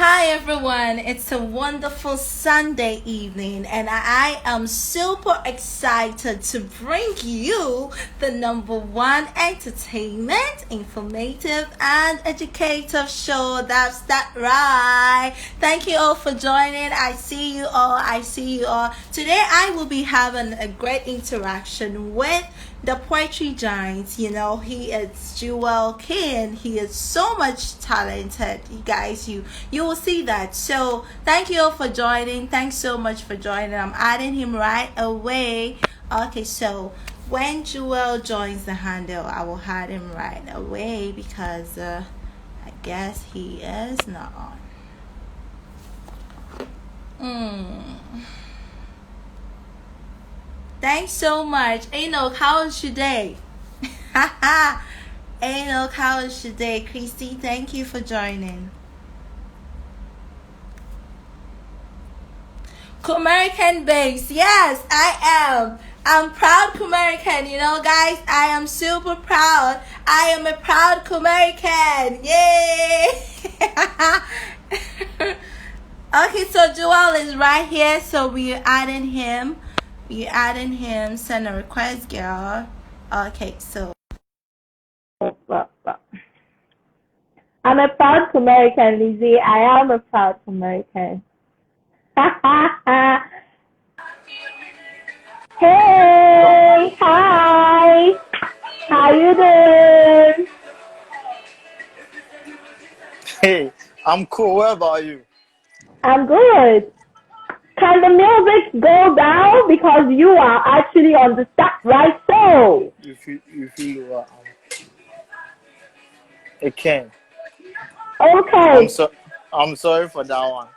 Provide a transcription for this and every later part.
Hi everyone, it's a wonderful Sunday evening, and I am super excited to bring you the number one entertainment, informative, and educative show. That's that right. Thank you all for joining. I see you all. I see you all. Today I will be having a great interaction with the poetry giant. He is Jewel King. He is so much talented. You guys, you will see that. So thank you all for joining. Thanks so much for joining. I'm adding him right away. Okay, so when Jewel joins the handle, I will add him right away because I guess he is not on. Thanks so much. Enoch, how was your day? Enoch, how was your day? Christy, thank you for joining. American babes, yes, I am. I'm proud American, guys. I am super proud. I am a proud American. Yay! Okay, so Joel is right here, so we're adding him. Send a request, girl. Okay, so I'm a proud American, Lizzie. I am a proud American. Hey, hi. How you doing? Hey, I'm cool. What about you? I'm good. Can the music go down because you are actually on the right show? You feel it can. Okay. I'm sorry for that one.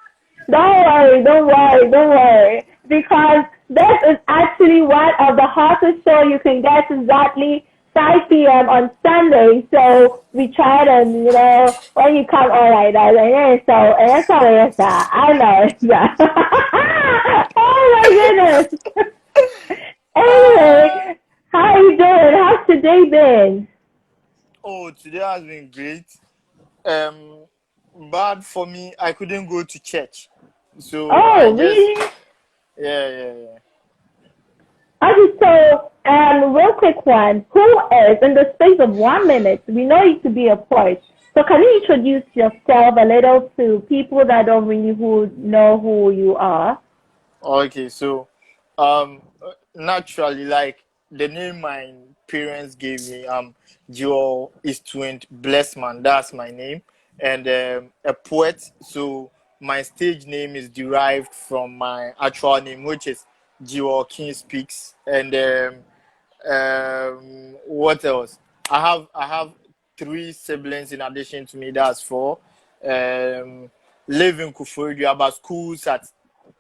Don't worry. Because this is actually one of the hottest show you can get exactly 5 p.m. on Sunday. So we try to, when you come on like that, I know it's that. Oh my goodness. Anyway, how are you doing? How's today been? Oh, today has been great. Bad for me, I couldn't go to church. So really? Yeah. Okay, so real quick one. Who is, in the space of 1 minute, we know you to be a poet. So can you introduce yourself a little to people that don't really know who you are? Okay, so naturally, like the name my parents gave me, Jewel is twin Blessman. That's my name, and a poet. So my stage name is derived from my actual name, which is JEWELL King Speaks. And what else? I have 3 siblings in addition to me. That's 4. Live in Kufuor, but schools at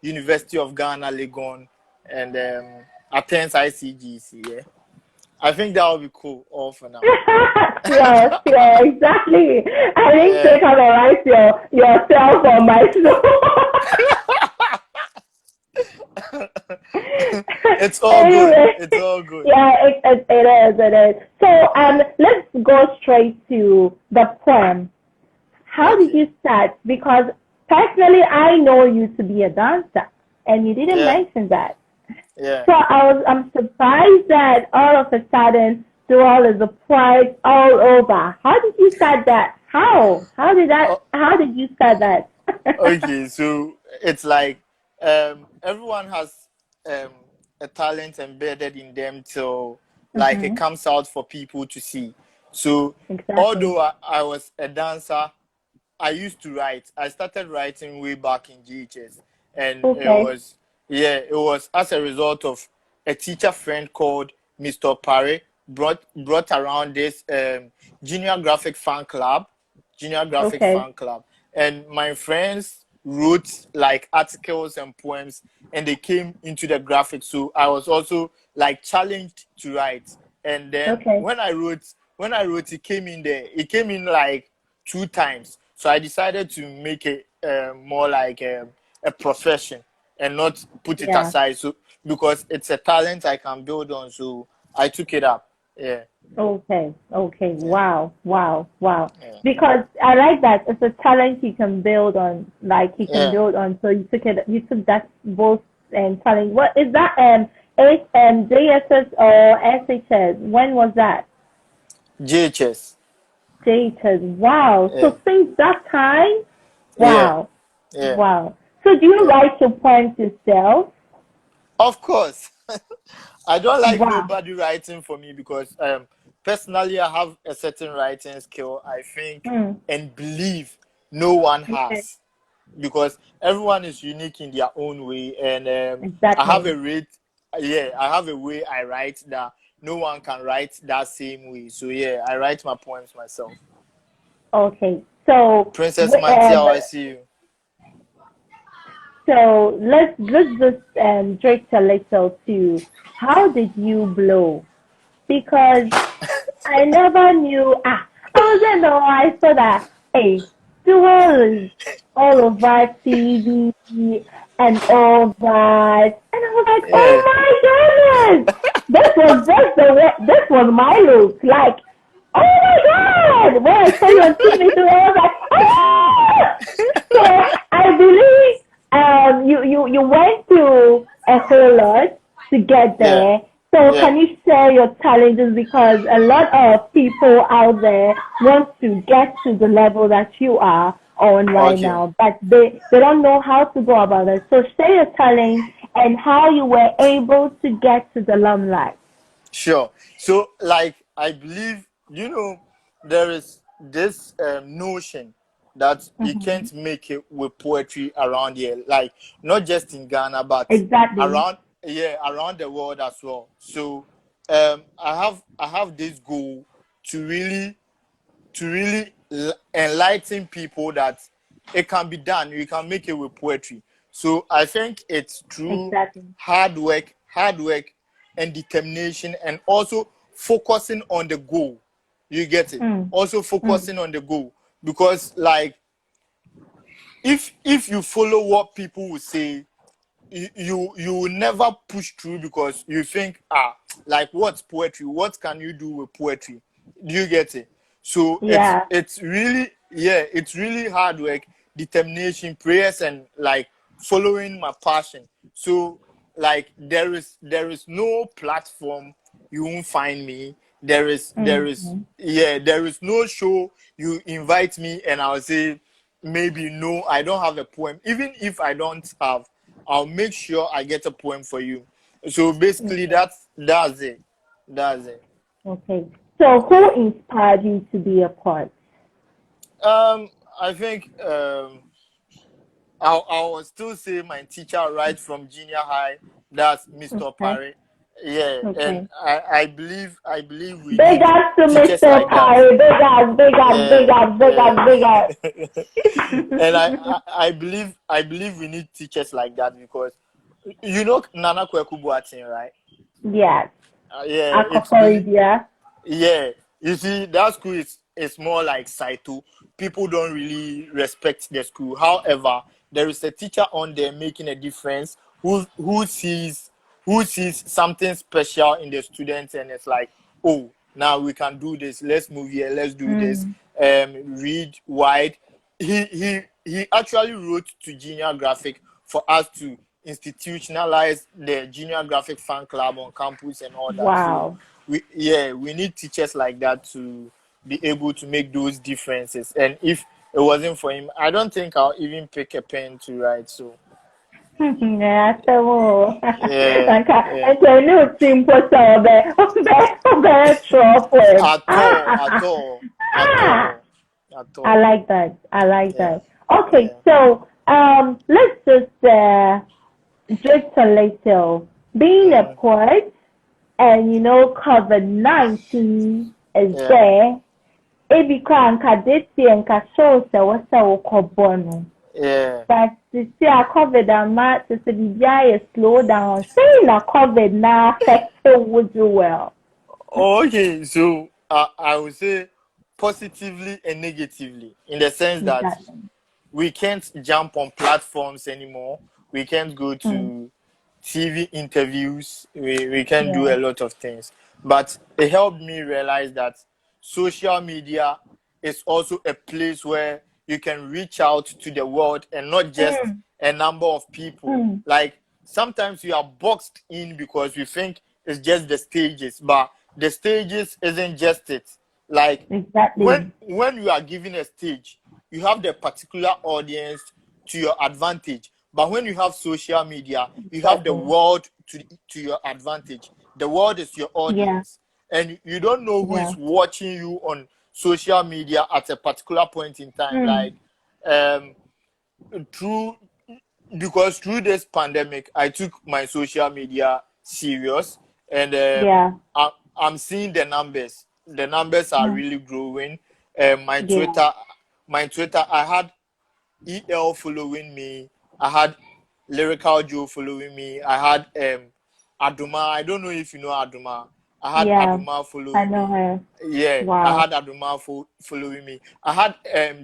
University of Ghana, Legon, and attends ICGC. Yeah, I think that would be cool. All for now. Yeah, exactly. I think they can write yourself on myself. It's all good. It's all good. Yeah, it is. So let's go straight to the poem. How did you start? Because personally, I know you to be a dancer, and you didn't mention that. Yeah. So I'm surprised that all of a sudden, Joel is a poet all over. How did you start that? How did you start that? Okay, so it's like everyone has a talent embedded in them till like it comes out for people to see. So although I was a dancer, I used to write. I started writing way back in GHS, and it was as a result of a teacher friend called Mr. Pare brought around this junior graphic fan club, and my friends wrote like articles and poems, and they came into the graphics. So I was also like challenged to write, and then when I wrote, it came in there. It came in like 2 times. So I decided to make it more like a profession and not put it aside. So because it's a talent I can build on, so I took it up. Yeah. Okay, okay, Yeah. wow, wow, wow. Yeah. Because I like that it's a talent he can build on, like he can Yeah. build on. So you took that both talent. What is that? JSS or SHS? When was that? JHS. JHS. Wow. Yeah. So since that time, Yeah. wow, Yeah. wow. So do you Yeah. write your poems yourself? Of course. I don't like Wow. nobody writing for me because personally I have a certain writing skill I think Hmm. and believe no one Okay. has, because everyone is unique in their own way, and I have Exactly. a rate. Yeah, I have a way I write that no one can write that same way. So yeah, I write my poems myself. Okay. So, Princess Mantia, I see you. let's just drift a little to how did you blow? Because I never knew. I wasn't know. I saw that. Hey, Jewel is all over TV and all that, and I was like, Yeah. oh my goodness, this was my look. Like, oh my god, when I saw you on TV, so I was like, ah! So I believe you went through a whole lot to get Yeah. there. So Yeah. can you share your challenges, because a lot of people out there want to get to the level that you are on right Okay. now, but they don't know how to go about it. So share your challenge and how you were able to get to the limelight. Sure. So, like, I believe, there is this notion that you Mm-hmm. can't make it with poetry around here, like, not just in Ghana, but Exactly. around, yeah, around the world as well. So, I have this goal to really enlighten people that it can be done. You can make it with poetry. So I think it's through Exactly. hard work, and determination, and also focusing on the goal. You get it? Mm. Also Mm. focusing on the goal, because like if you follow what people will say, you will never push through, because you think, like, what's poetry, what can you do with poetry? Do you get it? So it's Yeah. it's really, yeah, it's really hard work, determination, prayers, and like following my passion. So like there is no platform you won't find me. Mm-hmm. There is no show you invite me and I'll say maybe no, I don't have a poem. Even if I don't have, I'll make sure I get a poem for you. So basically, Okay. that's it. That's it. Okay. So who inspired you to be a poet? I think I will still say my teacher right from junior high. That's Mr. Okay. Parry. Yeah, and Okay. I believe we Big need ups to teachers Mr. like that. Parry. Big ups, big ups, big Yeah, ups, big yeah. ups, big And ups. I believe we need teachers like that, because Nana Kweku Boateng, right? Yes. Yeah, it's really, Akokoidia. yeah. You see, that school is more like Saito. People don't really respect the school. However, there is a teacher on there making a difference, who sees something special in the students, and it's like, oh, now we can do this. Let's move here. Let's do this. Mm. Read wide. He actually wrote to Junior Graphic for us to institutionalize the Junior Graphic fan club on campus and all that. So Wow. we need teachers like that to be able to make those differences. And if it wasn't for him, I don't think I'll even pick a pen to write. So Yeah, so yeah, yeah. and so no simple so be trouble. At all, at all, at all, at I all. like that. I like Yeah, that. Okay, yeah, so let's just drift a little. Being a mm, poet, and COVID-19 is yeah, there. Ebi kwa nka deti nka show se wasa wokɔbɔ no. yeah. But sisi a COVID ama sisi bibia yɛ slow down. Say na COVID na affect would do well. Okay, so I would say positively and negatively, in the sense that Exactly. we can't jump on platforms anymore. We can't go Mm. to TV interviews. We can do a lot of things. But it helped me realize that social media is also a place where you can reach out to the world and not just a number of people. Like sometimes we are boxed in because we think it's just the stages, but the stages isn't just it. Like Exactly. when you are given a stage, you have the particular audience to your advantage. But when you have social media, you have the Exactly. world to your advantage. The world is your Yeah. audience, and you don't know who Yeah. is watching you on social media at a particular point in time. Like um through because through this pandemic, I took my social media serious, and Yeah. I'm seeing the numbers. The numbers are Mm. really growing. My Yeah. Twitter, I had EL following me. I had Lyrical Joe following me. I had Aduma. I don't know if you know Aduma. I had Yeah. Aduma I following know me. her. Yeah, I Wow. had Aduma following me. I had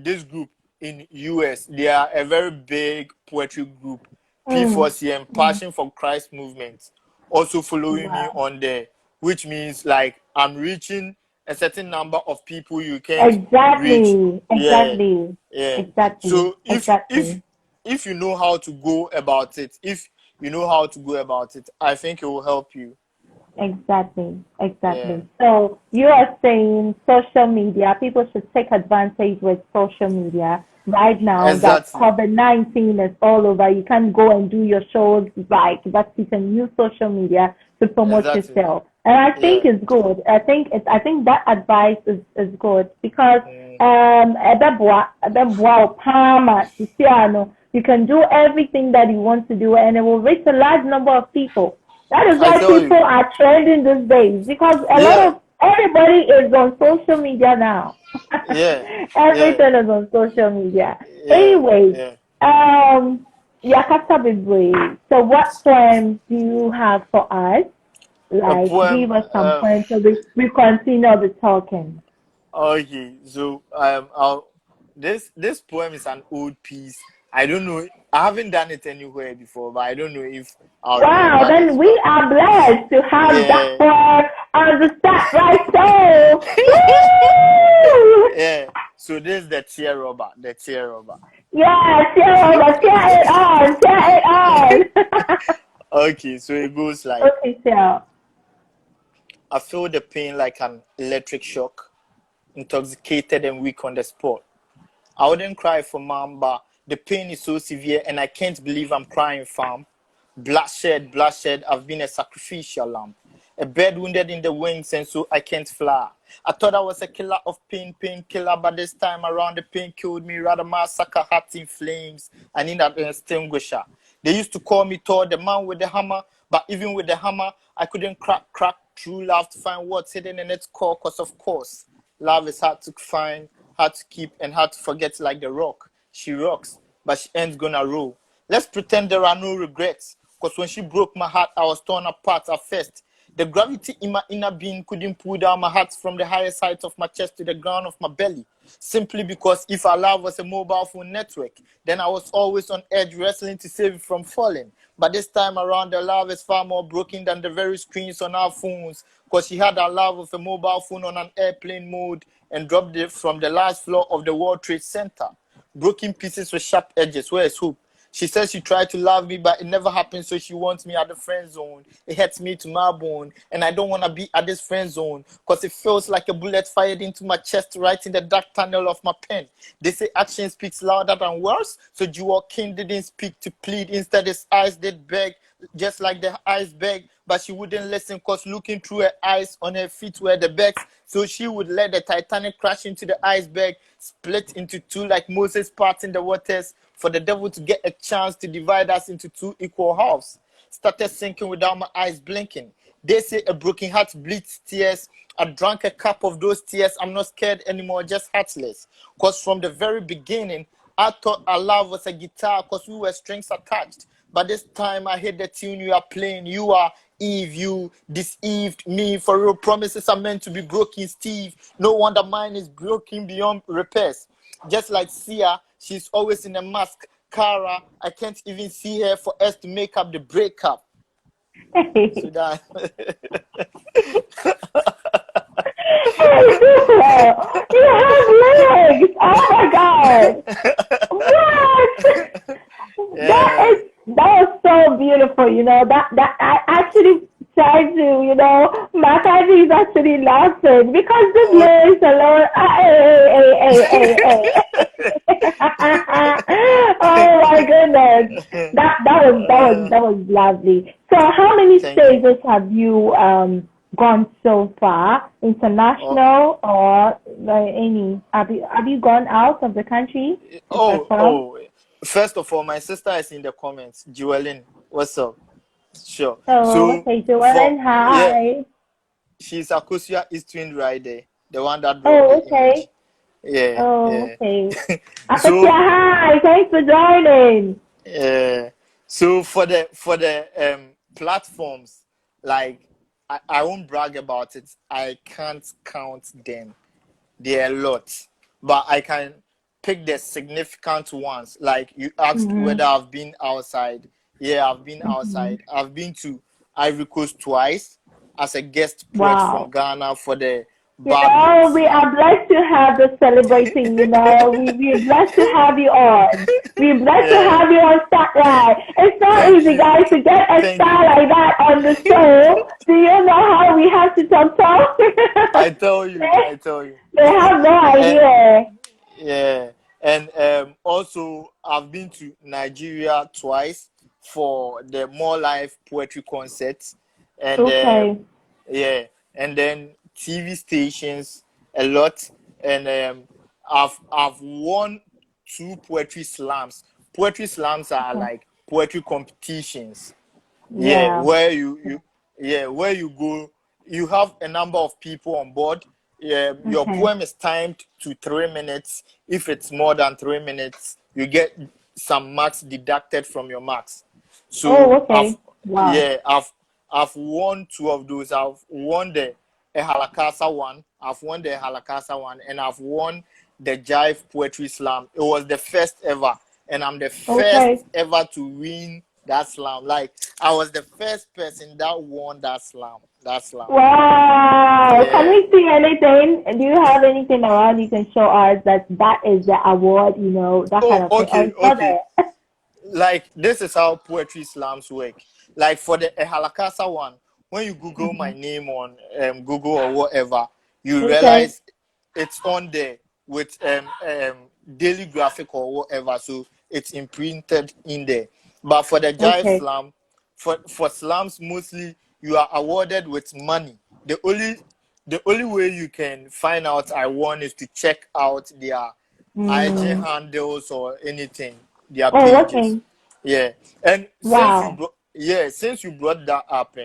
this group in US. They are a very big poetry group, Mm. P4CM, Mm. Passion for Christ Movement, also following me Wow. on there, which means like I'm reaching a certain number of people you can't reach. Exactly. Yeah, Exactly. yeah. Exactly. So Exactly. if you know how to go about it, if you know how to go about it, I think it will help you. Exactly, Yeah, exactly. So you are saying social media, people should take advantage with social media right now that exactly, COVID-19 is all over. You can go and do your shows right, but you can use social media to promote exactly. yourself. And I think Yeah. it's good. I think that advice is good because Mm. you can do everything that you want to do and it will reach a large number of people. That is I why tell people you. are trending these days because a lot Yeah, of everybody is on social media now. yeah, yeah, Everything is on social media. yeah, Anyway, yeah. Yakasa Bibre. So what poems do you have for us? A Like poem. give us some poems so we continue the talking. Okay, so this poem is an old piece. I don't know. I haven't done it anywhere before, but I don't know if I'll Wow, remember then this. we But are blessed to have that yeah, poem on the set right so. Woo! yeah. So this is the tear rubber. The tear rubber. Yeah, tear over, tear it on, tear it on. Okay, so it goes like, Okay, so I feel the pain like an electric shock, intoxicated and weak on the spot. I wouldn't cry for mom, but the pain is so severe and I can't believe I'm crying, fam. Bloodshed, bloodshed, I've been a sacrificial lamb. A bird wounded in the wings and so I can't fly. I thought I was a killer of pain, painkiller, but this time around the pain killed me. Rather massacre, heart in flames. I need an extinguisher. They used to call me Thor, the man with the hammer, but even with the hammer, I couldn't crack true love to find what's hidden in its core, cause of course, love is hard to find, hard to keep, and hard to forget like the rock. She rocks, but she ain't gonna roll. Let's pretend there are no regrets. Because when she broke my heart, I was torn apart at first. The gravity in my inner being couldn't pull down my heart from the highest height of my chest to the ground of my belly. Simply because if our love was a mobile phone network, then I was always on edge wrestling to save it from falling. But this time around, the love is far more broken than the very screens on our phones. Because she had our love of a mobile phone on an airplane mode and dropped it from the last floor of the World Trade Center. Broken pieces with sharp edges. Where is hope? She says she tried to love me, but it never happened, so she wants me at the friend zone. It hurts me to my bone, and I don't want to be at this friend zone, because it feels like a bullet fired into my chest right in the dark tunnel of my pen. They say action speaks louder than words, so JEWELL KING didn't speak to plead. Instead, his eyes did beg, just like the eyes begged, but she wouldn't listen, because looking through her eyes on her feet were the bags, so she would let the Titanic crash into the iceberg, split into two like Moses parting the waters, for the devil to get a chance to divide us into two equal halves. Started sinking without my eyes blinking. They say a broken heart bleeds tears. I drank a cup of those tears. I'm not scared anymore, just heartless. Because from the very beginning, I thought our love was a guitar because we were strings attached. But this time I heard the tune you are playing. You are Eve, you deceived me. For real promises are meant to be broken, Steve. No wonder mine is broken beyond repairs. Just like Sia, she's always in a mask. Kara, I can't even see her for us to make up the breakup. Sudan. You have legs. Oh my God. What? Yeah. That was so beautiful, that I actually tried to, my country is actually laughing because the Oh. lyrics alone, oh my goodness. That was lovely. So how many Thank you. stages have you gone so far? Oh, International or any? Have you gone out of the country to oh, perform? oh. First of all, my sister is in the comments. Jewelin, what's up? Sure. Oh, So okay, for Joanne, yeah, hi. she's Akosia East Twin right there, the one that dropped Oh, the okay. emoji. Yeah, Oh, yeah. okay. Akasia, So hi. Thanks for joining. yeah. So for the platforms, like I won't brag about it. I can't count them. There are a lot, but I can pick the significant ones. Like you asked Mm-hmm. whether I've been outside. Yeah, I've been Mm-hmm. outside. I've been to Ivory Coast twice as a guest poet from Wow. Ghana for the Barbie We Slam. are blessed to have the celebrating, we're blessed to have you on. We're blessed to Yeah, have you on Spotlight. It's not thank easy, you, guys, to get a thank star you. like that on the show. Do you know how we have to talk? I tell you, they, I tell you. they have no And idea. yeah, and also I've been to Nigeria twice for the More Life poetry concerts, and Okay. yeah, and then TV stations a lot, and I've won two poetry slams. Poetry slams are Okay. like poetry competitions. Yeah, Yeah. where you go, you have a number of people on board. Yeah, your Okay. poem is timed to 3 minutes. If it's more than 3 minutes, you get some marks deducted from your marks. Oh, So okay. Wow. I've won two of those. I've won the Ehalakasa one. I've won the Ehalakasa one, and I've won the Jive Poetry Slam. It was the first ever, and I'm the first Okay. ever to win that slam. Like I was the first person that won that slam. That slam. Wow. Can Yeah. we see anything? Do you have anything around you can show us that is the award, that kind Oh, of thing? Or okay, it's not okay. there? Like this is how poetry slams work. Like for the Ehalakasa one, when you Google my name on Google or whatever, you Okay. realize it's on there with daily graphic or whatever, so it's imprinted in there. But for the Jive Okay. Slam, for slams mostly you are awarded with money. The only way you can find out I won is to check out their IG Mm. handles or anything, their Oh, pages. okay. Yeah, and Wow. since you brought that up,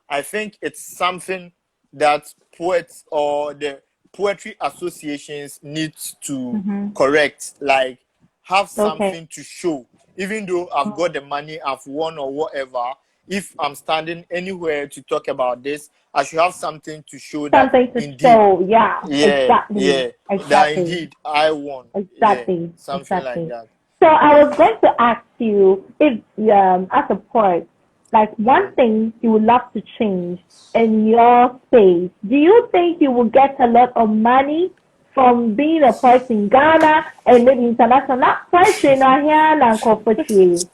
I think it's something that poets or the poetry associations need to Mm-hmm. correct. Like have Okay. something to show. Even though I've got Mm. the money, I've won or whatever. If I'm standing anywhere to talk about this, I should have something to show that Something to indeed, show. Yeah. yeah, Exactly. yeah, that Exactly. indeed I won. Yeah, Exactly. something like Exactly. that. So I was going to ask you if, as a poet, like one thing you would love to change in your space. Do you think you will get a lot of money from being a poet in Ghana and maybe international? Not poetry, not here, not corporate. No, no,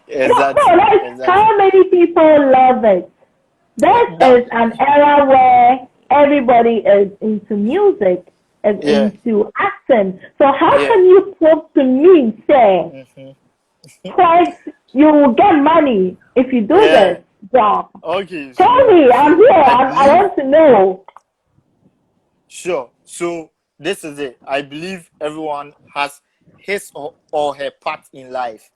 Exactly, like exactly. how many people love it? This That, is an era where everybody is into music, is yeah, into acting. So how yeah. can you prove to me, say, twice you will get money if you do Yeah. this job? Okay, Tell so me, I'm here. I I believe, want to know. sure. So this is it. I believe everyone has his or her part in life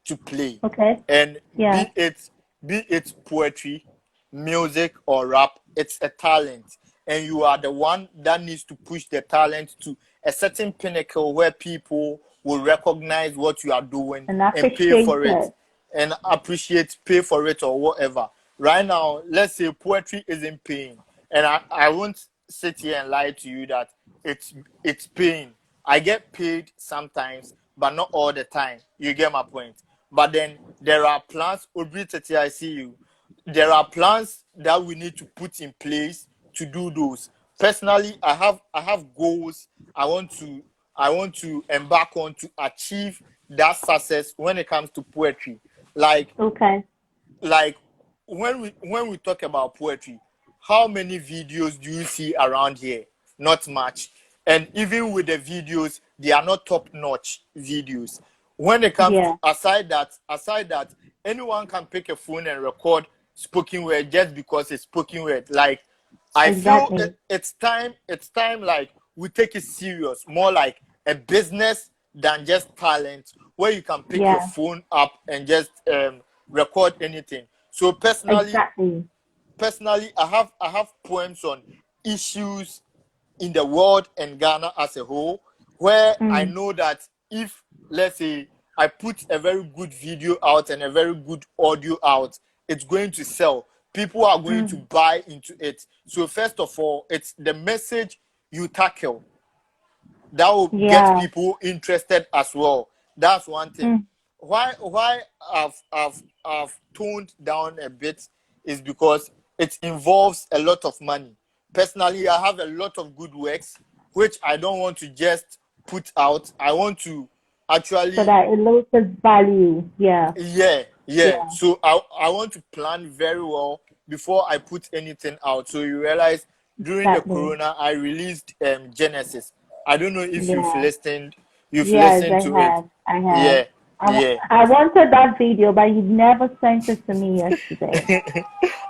to play. Okay. And Yeah. be it poetry, music or rap, it's a talent. And you are the one that needs to push the talent to a certain pinnacle where people will recognize what you are doing And and pay appreciate for it it. and appreciate, pay for it or whatever. Right now, let's say poetry isn't paying. And I won't sit here and lie to you that it's paying. I get paid sometimes, but not all the time. You get my point. But then there are plans. Obri Tete, I see you. there are plans that we need to put in place to do those. Personally, I have goals I want to embark on to achieve that success when it comes to poetry. Like Okay. like when we talk about poetry, how many videos do you see around here? Not much. And even with the videos, they are not top notch videos. When it comes to Yeah. aside that anyone can pick a phone and record spoken word just because it's spoken word. Like I feel Exactly. it's time like we take it serious, more like a business than just talent, where you can pick your Yeah. phone up and just record anything. So Exactly. personally, I have poems on issues in the world and Ghana as a whole, where I Mm. know that if, let's say, I put a very good video out and a very good audio out, it's going to sell. People are going to Mm. buy into it. So first of all, it's the message you tackle that will get Yeah. people interested as well. That's one thing. Mm. Why I've toned down a bit is because it involves a lot of money. Personally, I have a lot of good works which I don't want to just put out. I want to So actually, that it loses value. Yeah. yeah. Yeah. So I want to plan very well before I put anything out. So you realize during the Exactly. corona I released Genesis. I don't know if Yeah. you've Yes, listened I to it. have. I have. Yeah, yeah. I wanted that video, but you never sent it to me yesterday.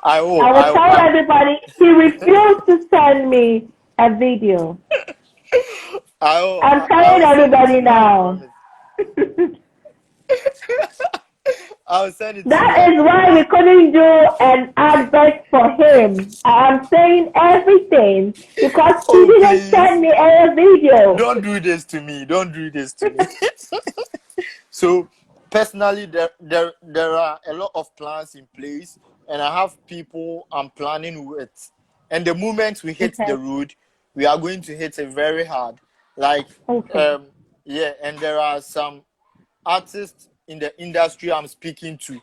I will. I will tell everybody he refused to send me a video. I'm I telling will send it to everybody you. I now. promise. I will send it to you. That I is why promise. we couldn't do an advert for him. I'm saying everything because he Oh didn't please, send me a video. don't do this to me. Don't do this to me. So personally, there are a lot of plans in place, and I have people I'm planning with. And the moment we hit the Okay. road, we are going to hit it very hard. Like Okay. um yeah, and there are some artists in the industry I'm speaking to,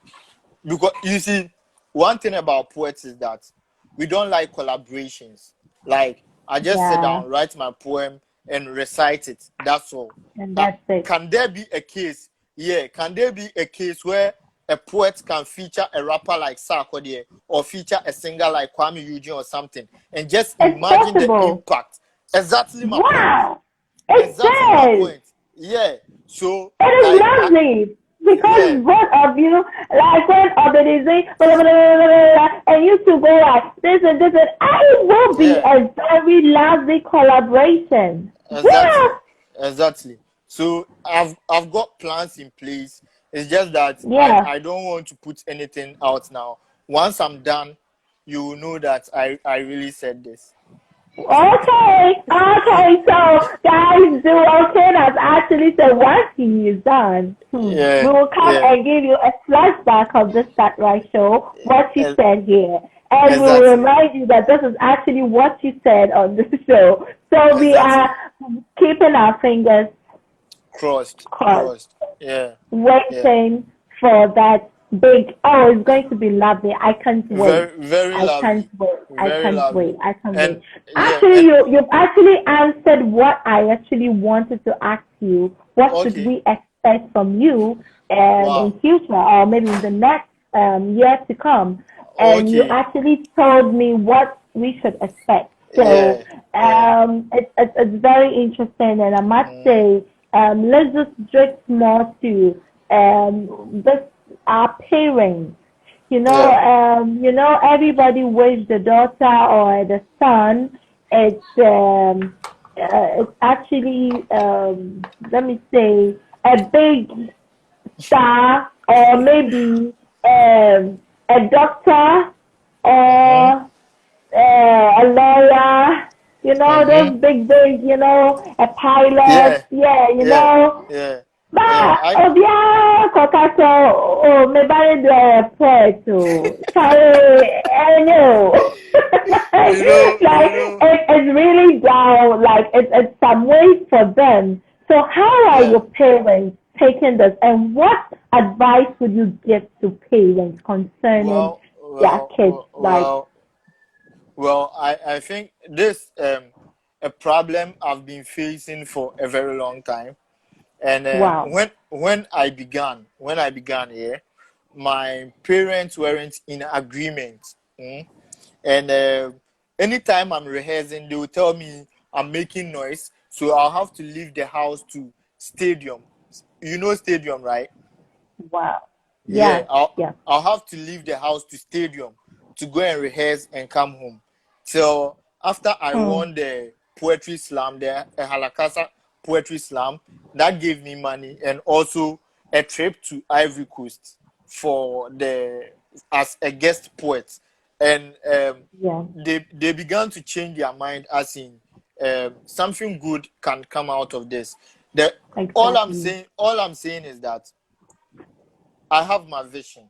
because you see, one thing about poets is that we don't like collaborations. Like I just sit Yeah. down, write my poem, and recite it. That's all. And Uh, that's it. can there be a case? Yeah, can there be a case where a poet can feature a rapper like Sarkodie or feature a singer like Kwame Eugene or something, and just It's imagine the possible. impact? Exactly my point. Wow. It Exactly my says. point. Yeah. So It is like lovely yeah, because both of you, like when organizing, blah, blah, blah, blah, blah, blah, and you two go like this and this, and it will be yeah. a very lovely collaboration. Exactly, Yeah, exactly. So I've got plans in place. It's just that I yeah. I don't want to put anything out now. Once I'm done, you will know that I really said this. Okay, okay. So, guys, JEWELL KING has actually said once he is done, we Yeah, will come yeah, and give you a flashback of this Start Right show, what you e- said here. And we will exactly, remind you that this is actually what you said on this show. So we exactly. are keeping our fingers crossed, Crossed. Yeah, yeah. waiting for that big. Oh, it's going to be lovely. I can't wait. Very, very I can't lovely, wait. I very can't lovely. wait. I can't wait. And yeah, Actually, and you've actually answered what I actually wanted to ask you. What should okay. we expect from you in Wow. future or maybe in the next year to come? And you Okay. actually told me what we should expect. So Yeah, yeah. it's very interesting, and I must Mm, say, let's just drift more to this our parents. yeah, Everybody wishes the daughter or the son. It's actually let me say a big star or maybe a doctor mhm, or a lawyer, mhm. those big, a pilot, Yeah, yeah, yeah, yeah, yeah. But Obia Kokato, oh, me buy the poet to sorry, I know. You Like know, it's really down, like it's some way for them. So how are yeah. your parents taking this, and what advice would you give to parents concerning Well, their well, kids? well, Like, well, well, I think this a problem I've been facing for a very long time. And wow, when I began here, my parents weren't in agreement. Mm. And anytime I'm rehearsing, they will tell me I'm making noise, so I'll have to leave the house to stadium. You know stadium, right? wow. Yeah, Yeah, yeah. I'll have to leave the house to stadium to go and rehearse and come home. So after I Mm, won the poetry slam, the Halakasa poetry slam, that gave me money and also a trip to Ivory Coast for the as a guest poet. And yeah, they began to change their mind, as in something good can come out of this. The exactly. all I'm saying is that I have my vision.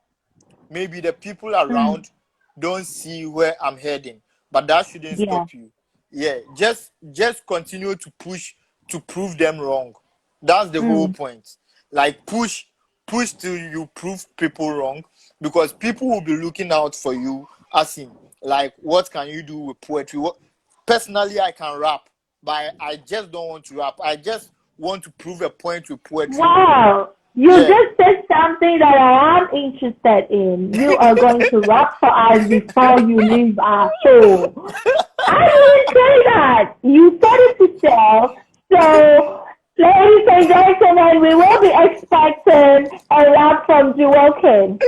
Maybe the people Mm, around don't see where I'm heading, but that shouldn't yeah. stop you. Yeah, just continue to push to prove them wrong. That's the whole Mm, point. Like push till you prove people wrong, because people will be looking out for you, asking like, what can you do with poetry? What personally I can rap, but I just don't want to rap. I just want to prove a point with poetry. wow. You Yeah. just said something that I am interested in. You are going to rap for us before you leave our show. I didn't say that. You said it yourself. So, ladies and gentlemen, we will be expecting a rap from Jewel King.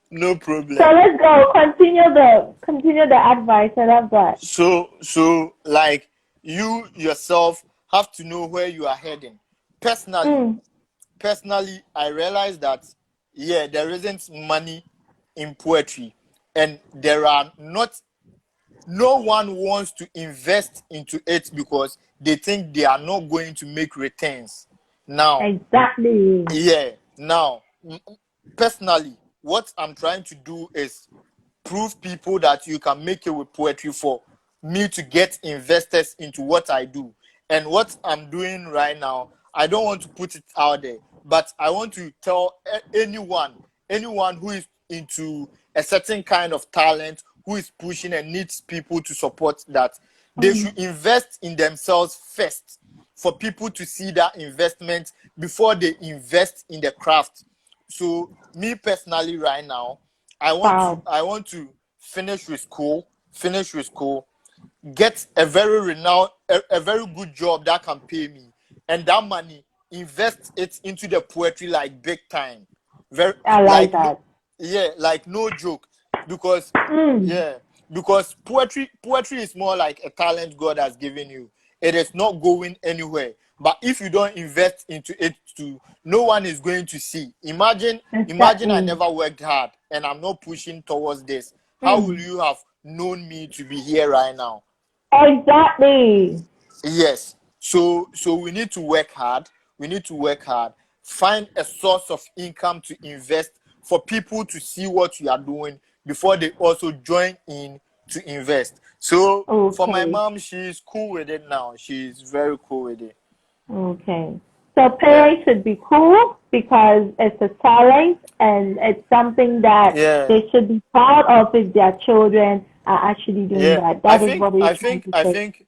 No So problem. let's go. Continue the advice. I love that. So like, you yourself have to know where you are heading. Personally, Mm, personally, I realize that yeah, there isn't money in poetry, and there are not. No one wants to invest into it because they think they are not going to make returns. Now, exactly. yeah, now, personally, what I'm trying to do is prove people that you can make it with poetry for me to get investors into what I do. And what I'm doing right now, I don't want to put it out there, but I want to tell anyone who is into a certain kind of talent, who is pushing and needs people to support that, they Mm, should invest in themselves first, for people to see that investment before they invest in the craft. So me personally right now, wow. I want to finish with school, get a very renowned, a very good job that can pay me, and that money invest it into the poetry like big time. Very I like like no, that. yeah, like no joke, because Mm, yeah, because poetry is more like a talent God has given you. It is not going anywhere. But if you don't invest into it, too, no one is going to see. Imagine I exactly. never worked hard and I'm not pushing towards this. How will Mm, you have known me to be here right now? exactly. Yes. So we need to work hard. We need to work hard. Find a source of income to invest, for people to see what you are doing before they also join in to invest. So for my Okay. mom, she's cool with it now. She's very cool with it. Okay. So Yeah. parents should be cool because it's a talent and it's something that Yeah. they should be proud of if their children are actually doing Yeah. that. I That is think what we're I trying think to I say. think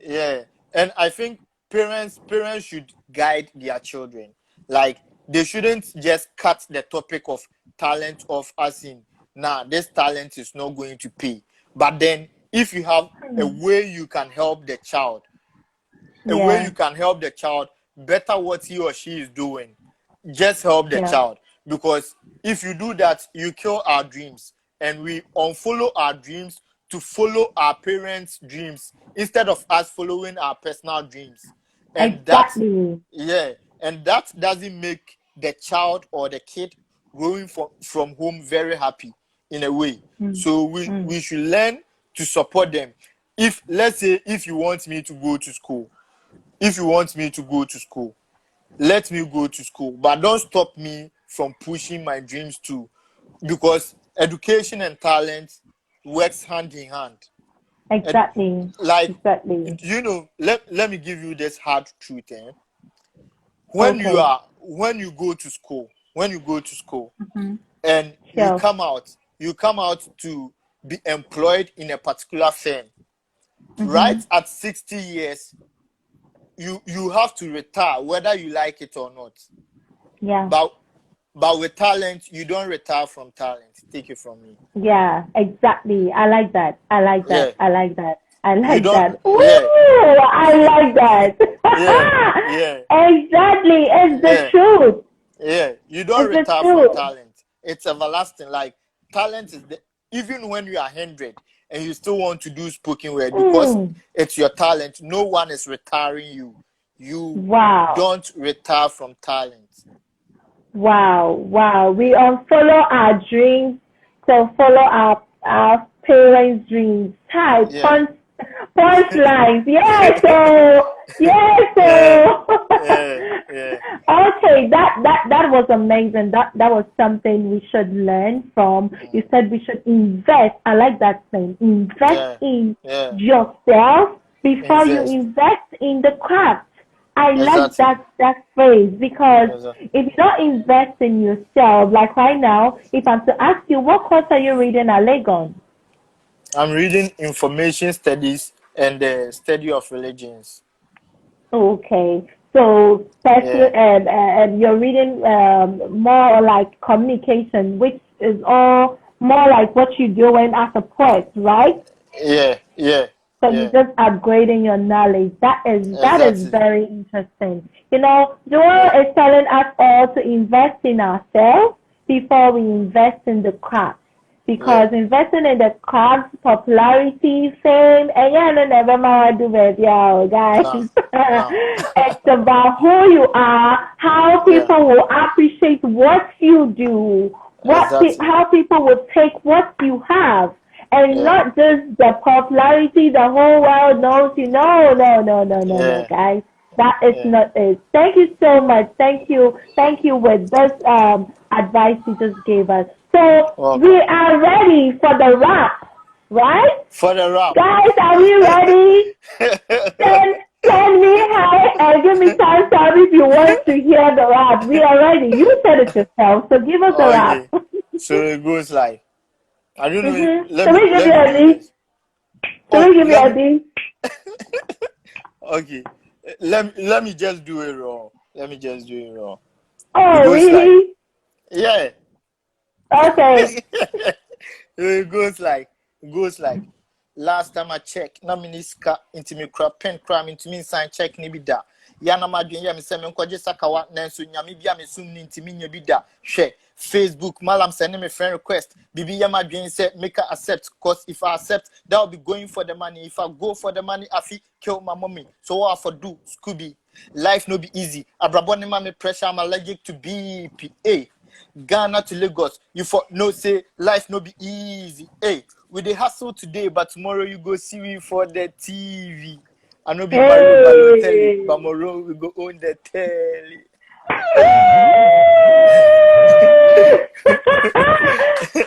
yeah, and I think parents should guide their children. Like, they shouldn't just cut the topic of talent off, as in, nah, this talent is not going to pay. But then if you have a Hmm. way you can help the child, a way Yeah. you can help the child better what he or she is doing, just help the Yeah. child. Because if you do that, you kill our dreams, and we unfollow our dreams to follow our parents' dreams instead of us following our personal dreams. And that, Exactly. yeah, and that doesn't make the child or the kid growing from home very happy in a way. Mm. So Mm. we should learn to support them. If, let's say, if you want me to go to school, if you want me to go to school, let me go to school, but don't stop me from pushing my dreams too, because education and talent works hand in hand. And Exactly. like, Exactly. let me give you this hard truth. Okay. When you go to school, when you go to school Mm-hmm. and you Sure. come out, you come out to be employed in a particular firm. Right at 60 years, you have to retire, whether you like it or not. Yeah. But with talent, you don't retire from talent. Take it from me. Yeah, exactly. I like that. I like that. Yeah. I like that. I You like don't. that. Ooh, Yeah. I like that. Yeah. Exactly. It's the Yeah. truth. Yeah. You don't It's the retire from truth. talent. It's everlasting. Like talent is even when you are 100 and you still want to do spoken word because it's your talent. No one is retiring you. You Wow. don't retire from talent. Wow. Wow. We unfollow our dreams to follow our parents' dreams. Type Yeah. punch lines. Yes, so yes, so Yeah. okay, that was amazing. That was something we should learn from. You said we should invest. I like that thing. Invest in yourself before you invest in the craft. I like that phrase because if you don't invest in yourself, like right now, if I'm to ask you, what course are you reading at Legon? I'm reading information studies and the study of religions. Okay, so and you're reading more like communication, which is all more like what you're doing as a poet, right? Yeah. So you're just upgrading your knowledge. That is very interesting. You know, Joel is telling us all to invest in ourselves before we invest in the craft. Because investing in the craft, popularity, fame, and never mind do baby, guys. It's about who you are, how people will appreciate what you do, how people will take what you have. And not just the popularity, the whole world knows you. No, guys. That is not it. Thank you so much. Thank you with this advice you just gave us. So we are ready for the rap, right? For the rap. Guys, are we ready? Send me hi and give me time if you want to hear the rap. We are ready. You said it yourself, so give us the rap. So it goes like, I don't know. Can we give you a beat? Can we give you a beat? Okay. Let me just do it raw. Oh, really? Like, yeah. Okay. It goes like, last time I checked, na miniska into me crap pen crime into me sign check ni bida. Yana madwin ya me se me nkoje sakawa nanso nyame bia me sum ni ntimi nya bida. Hwe Facebook malam send me friend request. Bibi ya madwin say make her accept cause if I accept that will be going for the money. If I go for the money I fi kill my mommy. So what I for do Scooby. Life no be easy. Abrabone ma me pressure I'm allergic to BPA. Ghana to Lagos, you for no say life no be easy. Hey, we dey hustle today, but tomorrow you go see me for the TV. I no be married by the telly, but tomorrow we go own the telly.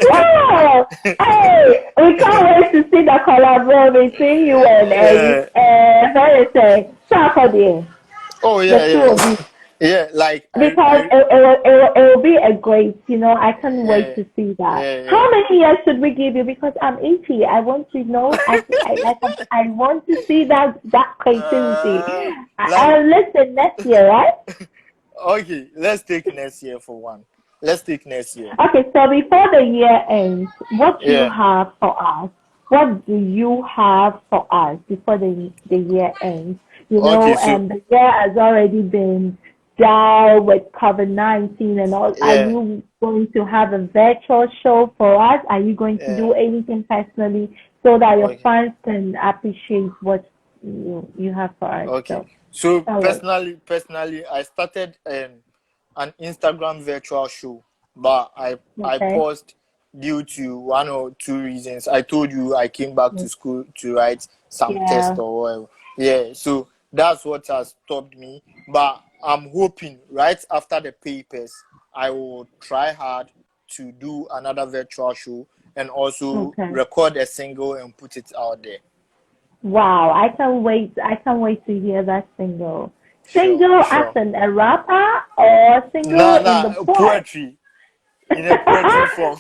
Wow! Hey, we can't wait to see the collaboration between you and how you say, Saturday. Oh yeah. Yeah, like because it will be a great, I can't wait to see that. Yeah. How many years should we give you? Because I'm 80. I want to know. I want to see that creativity. Listen, next year, right? Okay, let's take next year for one. Okay, so before the year ends, what do you have for us? What do you have for us before the year ends? The year has already been down with COVID-19 and all. Are you going to have a virtual show for us? Are you going to do anything personally so that your fans can appreciate what you have for us? Okay. So personally, I started an Instagram virtual show, but I paused due to one or two reasons. I told you I came back to school to write some test or whatever. Yeah, so that's what has stopped me. But I'm hoping right after the papers, I will try hard to do another virtual show and also record a single and put it out there. Wow, I can't wait to hear that single. Single as in a rapper or single in the poetry. In a poetry form.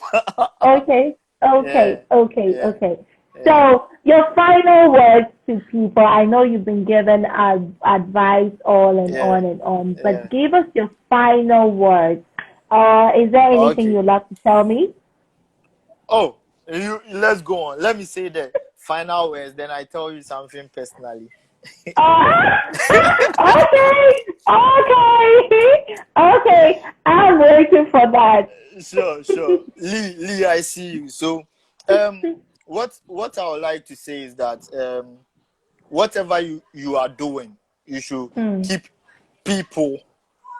Okay. Okay, Yeah, okay, yeah, okay. yeah. So your final words to people. I know you've been given advice all and Yeah, on and on, but yeah. give us your final words. Is there anything Okay. you'd like to tell me? Oh, you let's go on. Let me say the final words, then I tell you something personally. Okay, okay, okay. I'm waiting for that. Sure, sure. Lee, I see you. So, um, what I would like to say is that whatever you are doing, you should Hmm. keep people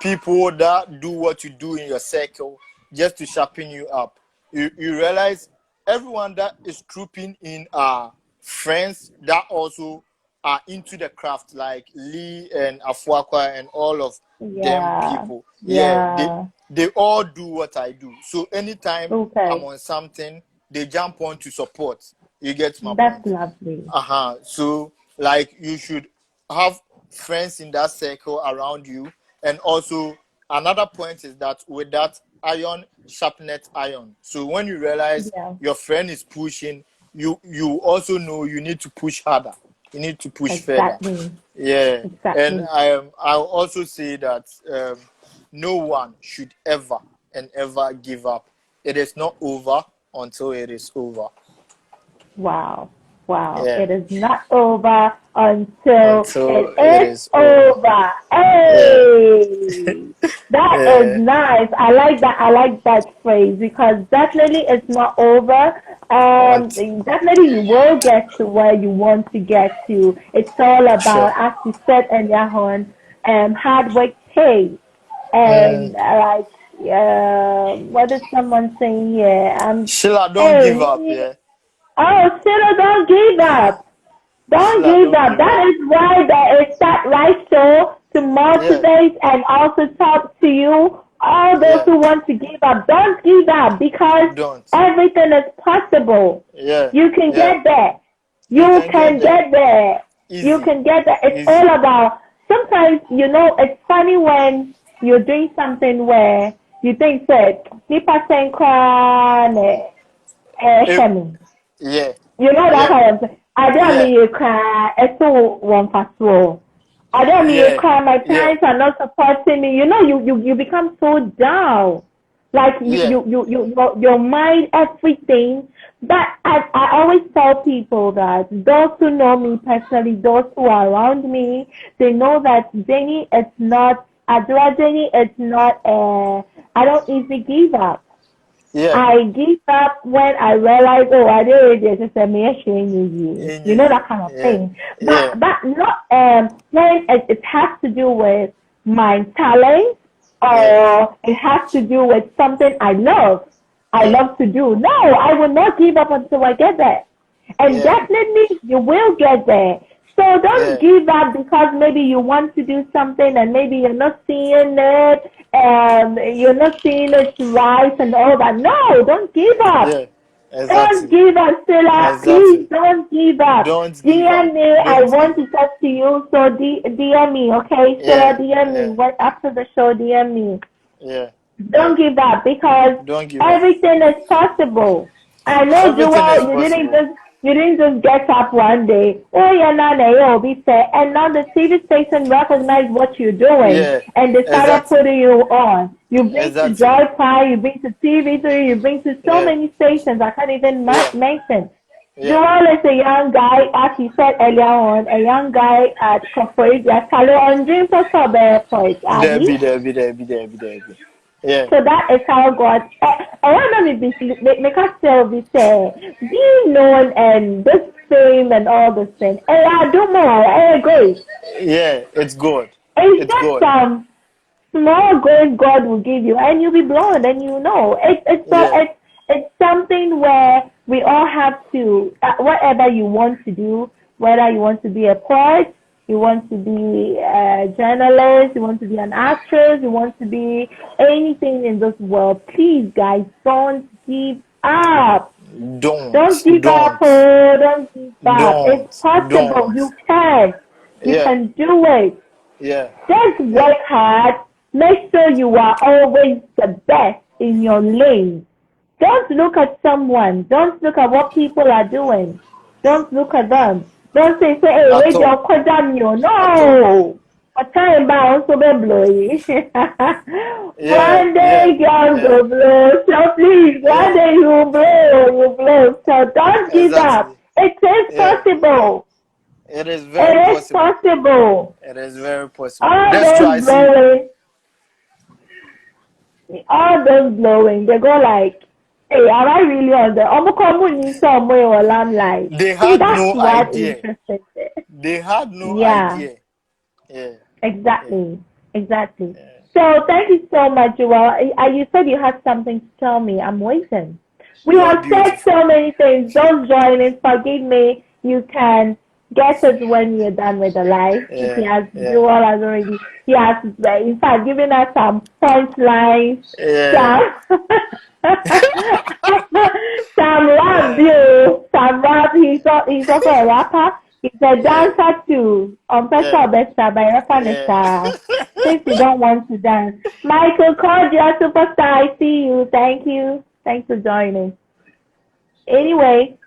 people that do what you do in your circle just to sharpen you up. You realize everyone that is trooping in are friends that also are into the craft, like Lee and Afuakwa and all of them Yeah, people. Yeah, yeah. they all do what I do. So anytime I'm Okay, on something, they jump on to support. You get my that's point. lovely. So like you should have friends in that circle around you. And also another point is that with that iron sharpeneth iron. So when you realize Yeah, your friend is pushing, you also know you need to push harder. You need to push further. exactly, Yeah. And exactly. I'll also say that no one should ever and ever give up. It is not over until it is over. Wow. Wow. Yeah. It is not over until Until it it is is over. over. Yeah. Hey, that is Yeah. nice. I like that. I like that phrase because definitely it's not over. Want Definitely you will get to where you want to get to. It's all about, sure. as you said earlier on, hard work pays. Mm. And like, what is someone saying here? Sheila, don't give up, Hey, yeah. oh, Sarah, don't give up. Don't Sheila, give don't up. give That up. is why there is that right show to Yeah, motivate and also talk to you. All those yeah. who want to give up, don't give up because Don't. everything is possible. Yeah, You can yeah. get there. You You can get can there. get there. You Easy. can get there. It's Easy. all about, sometimes, it's funny when you're doing something where you think that, nipa senkwa Eh, me. yeah, You know that yeah, kind of thing. I don't yeah, mean you cry. It's so one fast roll. I don't mean you yeah, cry. My yeah, parents are not supporting me. You know, you become so down. Like yeah, your mind, everything. But I always tell people that those who know me personally, those who are around me, they know that Jenny is not, Adwoa Jenny is not, I don't easily give up. yeah. I give up when I realize, oh, I did it. Just a you. In You know that you. kind of Yeah, thing. yeah, But not when it has to do with my talent yeah, or it has to do with something I love. I yeah, love to do. No, I will not give up until I get there. And yeah, definitely you will get there. So don't yeah, give up because maybe you want to do something and maybe you're not seeing it and you're not seeing it right and all that. No, don't give up. yeah. Don't Exactly. give up, Stella. Exactly. Please don't give up. Don't give up. DM me. I Don't want give to up. talk to you. So DM me, okay? Stella, Yeah, DM me. yeah, Right after the show, DM me. yeah, Don't yeah. give up because Don't give up. everything is possible. I know, Everything is Jewel, possible. you didn't just get up one day. Oh yeah, no, be fair. And now the TV station recognized what you're doing Yeah, and they started exactly. putting you on. You've been to Exactly. Joy Pie, you've been to TV3, you've been to so Yeah, many stations I can't even yeah, mention. yeah. Joel is a young guy, as you said earlier on, a young guy at corporate. Hello, on dream for Sobe Point, Abby. There be. Yeah, So that is how God. I want to make us still be say, being known and this fame and all this thing. And I do more. I agree. yeah. It's good. It's It's just good. some small grace God will give you, and you'll be blown, and you know Yeah, it's something where we all have to whatever you want to do, whether you want to be a poet, you want to be a journalist, you want to be an actress, you want to be anything in this world. Please, guys, don't give up. Don't don't, give up. don't, Oh, don't give up. It's possible. don't. You can. You Yeah, can do it. yeah, Just yeah, work hard. Make sure you are always the best in your lane. Don't look at someone. Don't look at what people are doing. Don't look at them. Don't say, hey, At wait, all. your quadamio. At all. No. A time bound so be blowing. Yeah, One day yeah, girls yeah, will blow. So please, one yeah. day you blow. So don't give up. Exactly. It is Yeah. possible. It is very It is possible. possible. It is very possible. All That's true. I those see. blowing, they go like, hey, am I really on the Omukomu somewhere or limelight? They See, had that's no what idea. interested me. They had no Yeah, idea. Yeah, yeah, exactly. Exactly. yeah. So thank you so much, Joel. You said you had something to tell me. I'm waiting. We You are have said beautiful. so many things. Don't join it. Forgive me. You can get it when you're done with the live. He Yeah, has yeah, Joel has already. He has in fact given us some punchlines. yeah, Some some rap, yeah, you. Some rap. He's also a rapper. He's a yeah, dancer too. yeah, Special best by yeah. Vanessa. Since you don't want to dance, Michael Cordia, superstar. I see you. Thank you. Thanks for joining. Anyway,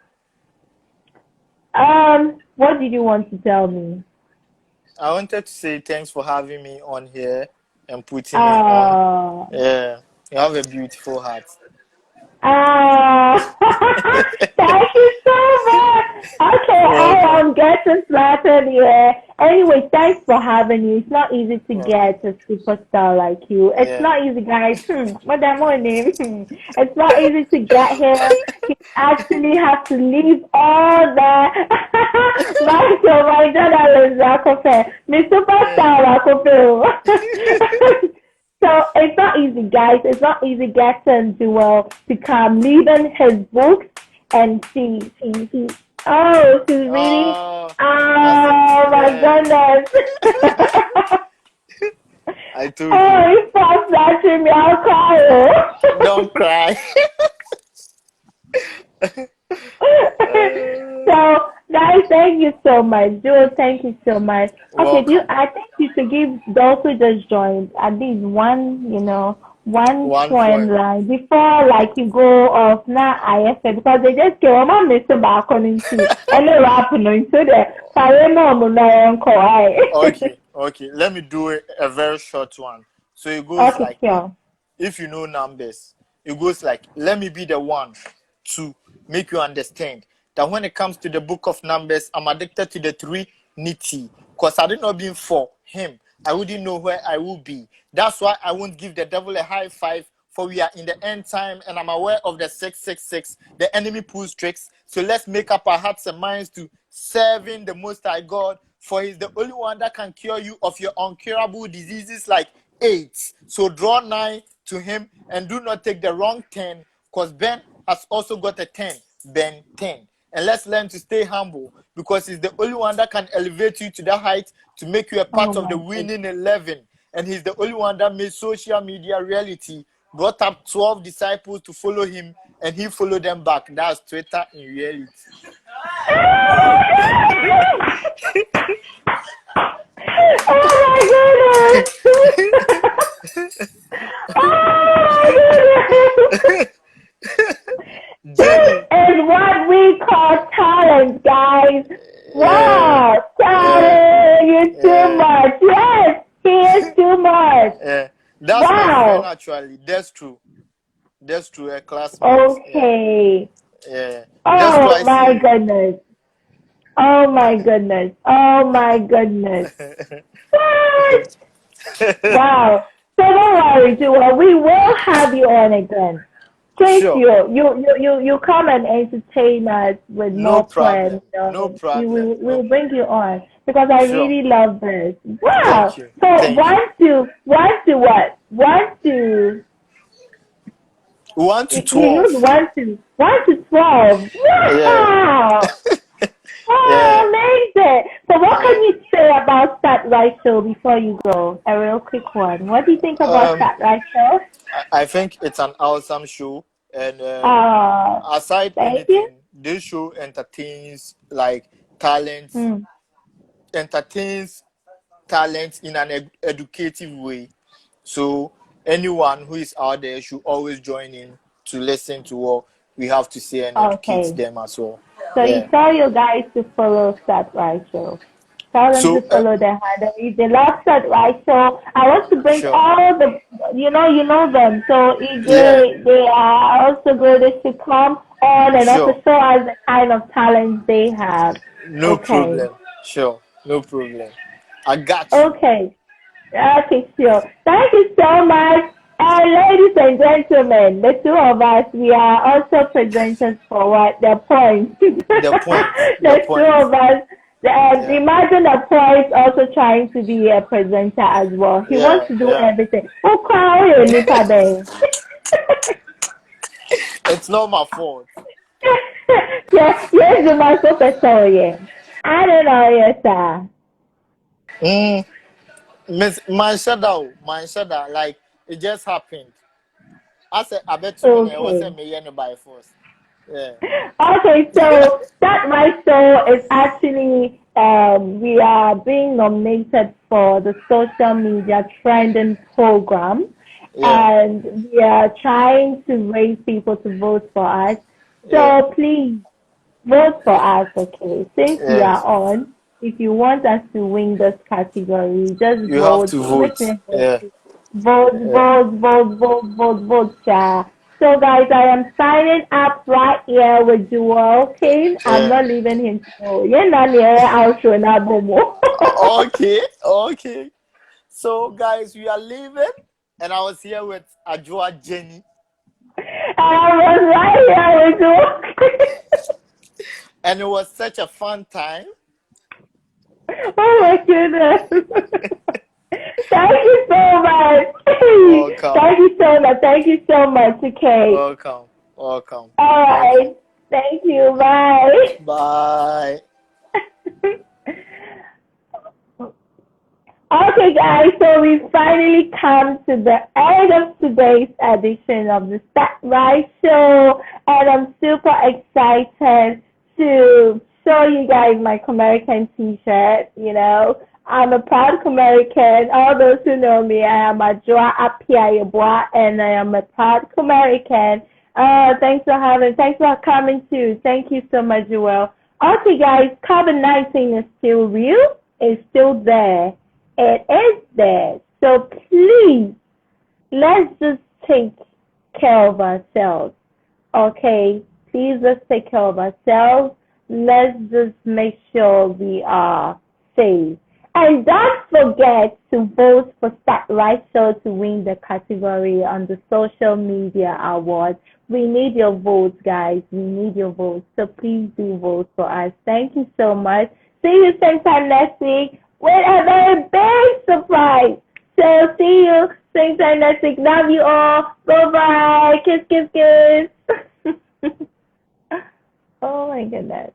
what did you want to tell me? I wanted to say thanks for having me on here and putting me on. Uh, Yeah, you have a beautiful heart. thank you so much. Okay, You're I welcome. am getting flattered here. Anyway, thanks for having you. It's not easy to Welcome. get a superstar like you. It's Yeah. not easy, guys. Madam name. It's not easy to get here. You actually have to leave all that. My journalist, Rakofe. My Yeah. superstar, Rakofe. So it's not easy, guys. It's not easy getting Jewel to come, leaving his books, and she's really, Oh, that's it. oh my Yeah. goodness. I told you. Oh, you stop flashing me, I'll cry. Don't cry. So, guys, thank you so much. Joe, thank you so much. Okay, Welcome. I think you should give those who just joined at least one, one One point point. line before like you go off now IFA because they just go on Mr. back on into and they rap into the fire mom Okay, okay. Let me do a very short one. So it goes Okay, like, sure. if you know numbers, it goes like, let me be the one to make you understand that when it comes to the book of Numbers, I'm addicted to the three nitty. Because had it not been for him, I wouldn't know where I would be. That's why I won't give the devil a high five, for we are in the end time and I'm aware of the 666. The enemy pulls tricks. So let's make up our hearts and minds to serving the Most High God, for he's the only one that can cure you of your uncurable diseases like AIDS. So draw nigh to him and do not take the wrong turn, because Ben has also got a 10. Ben 10. And let's learn to stay humble, because he's the only one that can elevate you to that height to make you a Oh part of my the goodness. winning 11. And he's the only one that made social media reality, brought up 12 disciples to follow him, and he followed them back. That's Twitter in reality. Oh my goodness! Oh my goodness! This Jenny. is what we call talent, guys. Yeah, Wow, yeah, talent, you're too yeah, much. Yes, he is too much. yeah. That's my friend Wow. actually. That's true. That's true. A classmate. Yeah, Okay. yeah. That's Oh why I my see. goodness. Oh my goodness. Oh my goodness. What? Wow. So don't worry, Jewel. We will have you on again. Since Sure. you come and entertain us with No more poems, problem. No problem. we'll bring you on because I Sure. really love this. Thank Wow. you. So Thank you. one to what? One to 1 to you use 12. 12. Yeah. Wow. Oh, Yeah. amazing. So what can Yeah. you say about Start Right Show before you go? A real quick one. What do you think about Um, Start Right Show? I think it's an awesome show, and Uh, aside thank you. anything, this show entertains like talents, Mm. entertains talent in an educative way. So anyone who is out there should always join in to listen to what we have to say and educate Okay. them as well. So you Yeah. tell your guys to follow Start Right Show. Tell them to So follow the handle. If they love Start Right Show, I want to bring sure. all the, you know them. So if Yeah. they are also good, they should come on and also Sure. show us the kind of talent they have. No Okay. problem. Sure. No problem. I got you. Okay. Okay, sure. Thank you so much. And ladies and gentlemen, the two of us, we are also presenters for what? The point. The point. The The two point. of us. Yeah. Imagine the point also trying to be a presenter as well. He Yeah. wants to do Yeah. everything. Who call you, Nipa Day? It's not my fault. Yes, yes, you must go for yeah. I don't know, yes, sir. Mm. Miss my shadow, like it just happened. I said I bet you mean I was Okay. saying me by force. Yeah. Okay, so that right show is actually we are being nominated for the social media trending program, Yeah. and we are trying to raise people to vote for us. Yeah. So please vote for us, okay? Since we are Yes. on, if you want us to win this category, just You have vote. to Even vote. if Yeah. vote, Yeah. vote, vote, vote, vote, vote, child. So guys, I am signing up right here with JEWELL King. I'm Yeah. not leaving him to go. You're not near outro na bomo. Okay. Okay. So guys, we are leaving, and I was here with ADWOA Genny, I was right here with you. and it was such a fun time. Oh my goodness. Thank you so much. Welcome. Thank you so much. Thank you so much, okay. Welcome. Welcome. All Welcome. right. Thank you. Bye. Bye. Okay, guys, so we finally come to the end of today's edition of the Start Right Show, and I'm super excited to show you guys my Comerican t-shirt. You know, I'm a proud Comerican. All those who know me, I am a Joa Apia Yeboah, and I am a proud Comerican. Thanks for coming too. Thank you so much, Joel. Okay, guys, COVID-19 is still real. It's still there. It is there. So please, let's just take care of ourselves. Okay? Please, let's take care of ourselves. Let's just make sure we are safe. And don't forget to vote for Start Right Show to win the category on the social media awards. We need your votes, guys. We need your votes. So please do vote for us. Thank you so much. See you same time next week with a very big surprise. So see you same time next week. Love you all. Bye-bye. Kiss, kiss, kiss. Oh my goodness.